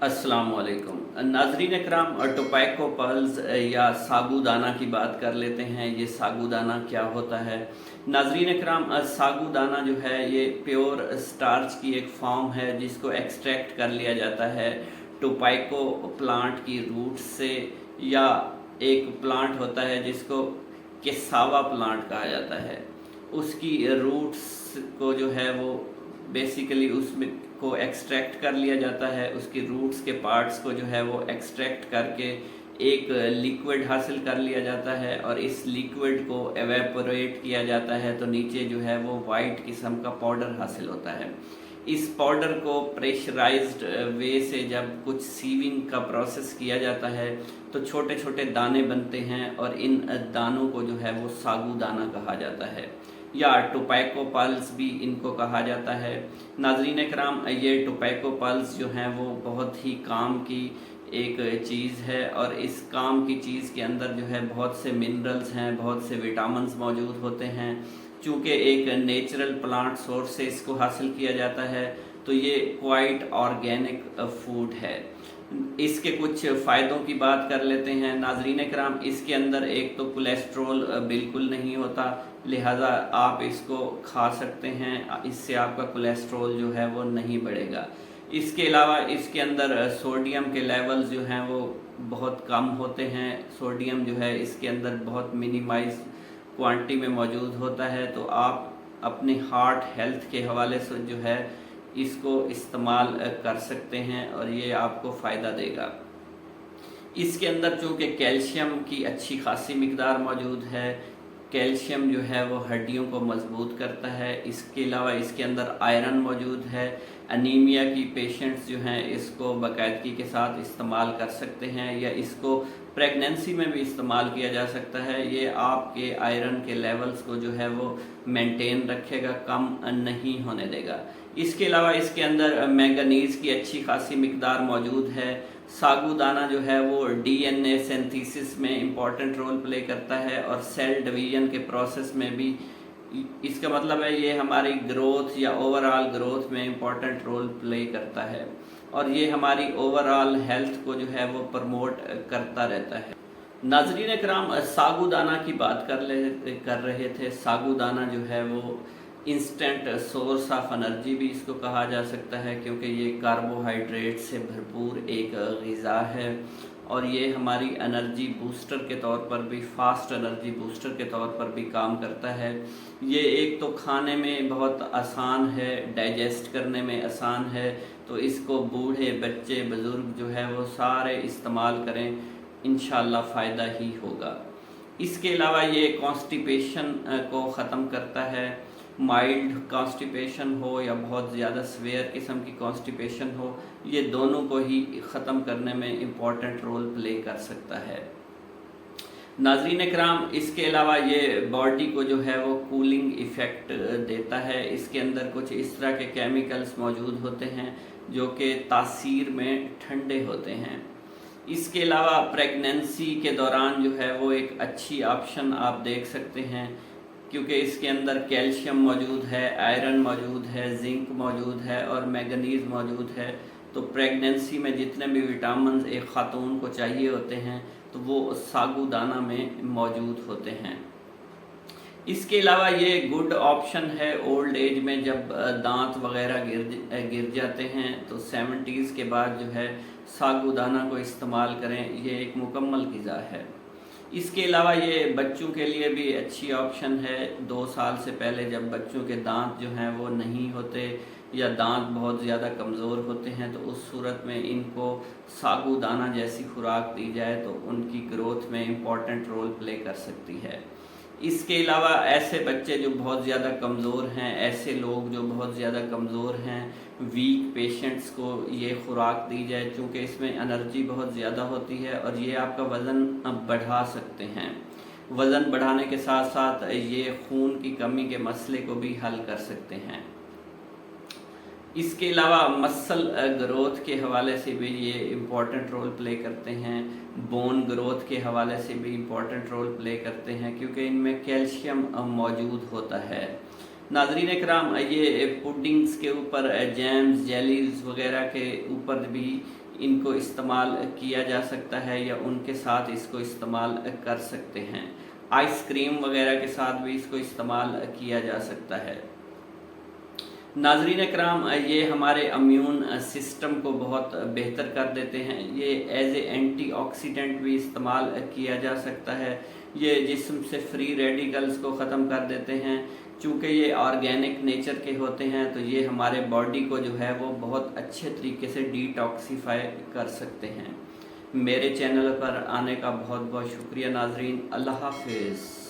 अस्सलाम वालेकुम नाजरीन कराम, टोबैको पल्स या सागूदाना की बात कर लेते हैं। ये सागूदाना क्या होता है? नाजरीन कराम, सागूदाना जो है ये प्योर स्टार्च की एक फॉर्म है जिसको एक्सट्रैक्ट कर लिया जाता है टोबैको प्लांट की रूट से, या एक प्लांट होता है जिसको केसावा प्लांट कहा जाता है, उसकी रूट्स को जो है वो बेसिकली उसमें को एक्सट्रैक्ट कर लिया जाता है। उसकी रूट्स के पार्ट्स को जो है वो एक्सट्रैक्ट करके एक लिक्विड हासिल कर लिया जाता है, और इस लिक्विड को एवेपोरेट किया जाता है तो नीचे जो है वो वाइट किस्म का पाउडर हासिल होता है। इस पाउडर को प्रेशराइज्ड वे से जब कुछ सीविंग का प्रोसेस किया जाता है तो छोटे छोटे दाने बनते हैं, और इन दानों को जो है वो सागूदाना कहा जाता है, या टोबैको पल्स भी इनको कहा जाता है। नाजरीन कराम, ये टोबैको पल्स जो हैं वो बहुत ही काम की एक चीज़ है, और इस काम की चीज़ के अंदर जो है बहुत से मिनरल्स हैं, बहुत से विटामिन्स मौजूद होते हैं। चूँकि एक नेचुरल प्लांट सोर्स से इसको हासिल किया जाता है तो ये क्वाइट ऑर्गेनिक फूड है। इसके कुछ फ़ायदों की बात कर लेते हैं। नाजरीन कराम, इसके अंदर एक तो कोलेस्ट्रॉल बिल्कुल नहीं होता, लिहाजा आप इसको खा सकते हैं, इससे आपका कोलेस्ट्रॉल जो है वो नहीं बढ़ेगा। इसके अलावा इसके अंदर सोडियम के लेवल्स जो हैं वो बहुत कम होते हैं। सोडियम जो है इसके अंदर बहुत मिनिमाइज क्वांटिटी में मौजूद होता है, तो आप अपनी हार्ट हेल्थ के हवाले से जो है इसको इस्तेमाल कर सकते हैं और ये आपको फ़ायदा देगा। इसके अंदर चूँकि कैल्शियम की अच्छी खासी मिकदार मौजूद है, कैल्शियम जो है वो हड्डियों को मजबूत करता है। इसके अलावा इसके अंदर आयरन मौजूद है। अनीमिया की पेशेंट्स जो हैं इसको बाकायदगी के साथ इस्तेमाल कर सकते हैं, या इसको प्रेगनेंसी में भी इस्तेमाल किया जा सकता है। ये आपके आयरन के लेवल्स को जो है वो मेंटेन रखेगा, कम नहीं होने देगा। इसके अलावा इसके अंदर मैंगनीज़ की अच्छी खासी मिकदार मौजूद है। सागूदाना जो है वो डीएनए सिंथेसिस में इम्पॉर्टेंट रोल प्ले करता है, और सेल डिवीजन के प्रोसेस में भी। इसका मतलब है ये हमारी ग्रोथ या ओवरऑल ग्रोथ में इम्पॉर्टेंट रोल प्ले करता है, और ये हमारी ओवरऑल हेल्थ को जो है वो प्रमोट करता रहता है। नाजरीन कराम, सागूदाना की बात कर रहे थे। सागूदाना जो है वो इंस्टेंट सोर्स ऑफ एनर्जी भी इसको कहा जा सकता है, क्योंकि ये कार्बोहाइड्रेट से भरपूर एक ग़िज़ा है, और ये हमारी एनर्जी बूस्टर के तौर पर भी, फास्ट एनर्जी बूस्टर के तौर पर भी काम करता है। ये एक तो खाने में बहुत आसान है, डाइजेस्ट करने में आसान है, तो इसको बूढ़े बच्चे बुज़ुर्ग जो है वो सारे इस्तेमाल करें, इंशाल्लाह फ़ायदा ही होगा। इसके अलावा ये कॉन्स्टिपेशन को ख़त्म करता है। माइल्ड कॉन्स्टिपेशन हो या बहुत ज़्यादा सीवियर किस्म की कॉन्स्टिपेशन हो, ये दोनों को ही ख़त्म करने में इम्पॉर्टेंट रोल प्ले कर सकता है। नाजरीन कराम, इसके अलावा ये बॉडी को जो है वो कूलिंग इफ़ेक्ट देता है। इसके अंदर कुछ इस तरह के केमिकल्स मौजूद होते हैं जो कि तासीर में ठंडे होते हैं। इसके अलावा प्रेगनेंसी के दौरान जो है वो एक अच्छी ऑप्शन आप देख सकते हैं, क्योंकि इसके अंदर कैल्शियम मौजूद है, आयरन मौजूद है, जिंक मौजूद है, और मैंगनीज़ मौजूद है। तो प्रेगनेंसी में जितने भी विटामिन एक ख़ातून को चाहिए होते हैं तो वो सागूदाना में मौजूद होते हैं। इसके अलावा ये गुड ऑप्शन है ओल्ड एज में, जब दांत वगैरह गिर जाते हैं तो 70s के बाद जो है सागूदाना को इस्तेमाल करें, ये एक मुकम्मल ग़िज़ा है। इसके अलावा ये बच्चों के लिए भी अच्छी ऑप्शन है। 2 साल से पहले जब बच्चों के दांत जो हैं वो नहीं होते या दांत बहुत ज़्यादा कमज़ोर होते हैं, तो उस सूरत में इनको सागूदाना जैसी खुराक दी जाए तो उनकी ग्रोथ में इम्पॉर्टेंट रोल प्ले कर सकती है। इसके अलावा ऐसे बच्चे जो बहुत ज़्यादा कमज़ोर हैं, ऐसे लोग जो बहुत ज़्यादा कमज़ोर हैं, वीक पेशेंट्स को ये खुराक दी जाए, चूँकि इसमें एनर्जी बहुत ज़्यादा होती है और ये आपका वज़न बढ़ा सकते हैं। वज़न बढ़ाने के साथ साथ ये खून की कमी के मसले को भी हल कर सकते हैं। इसके अलावा मसल ग्रोथ के हवाले से भी ये इम्पॉर्टेंट रोल प्ले करते हैं, बोन ग्रोथ के हवाले से भी इम्पॉर्टेंट रोल प्ले करते हैं, क्योंकि इनमें कैल्शियम मौजूद होता है। नाज़रीन कराम, ये पुडिंग्स के ऊपर, जैम्स, जेलीज़ वगैरह के ऊपर भी इनको इस्तेमाल किया जा सकता है या उनके साथ इसको इस्तेमाल कर सकते हैं। आइसक्रीम वगैरह के साथ भी इसको इस्तेमाल किया जा सकता है। नाज़रीन इकराम, ये हमारे इम्यून सिस्टम को बहुत बेहतर कर देते हैं। ये एज ए एंटीऑक्सीडेंट भी इस्तेमाल किया जा सकता है। ये जिस्म से फ्री रेडिकल्स को ख़त्म कर देते हैं। चूँकि ये ऑर्गेनिक नेचर के होते हैं तो ये हमारे बॉडी को जो है वो बहुत अच्छे तरीके से डिटॉक्सीफाई कर सकते हैं। मेरे चैनल पर आने का बहुत बहुत शुक्रिया नाज़रीन। अल्लाह हाफिज़।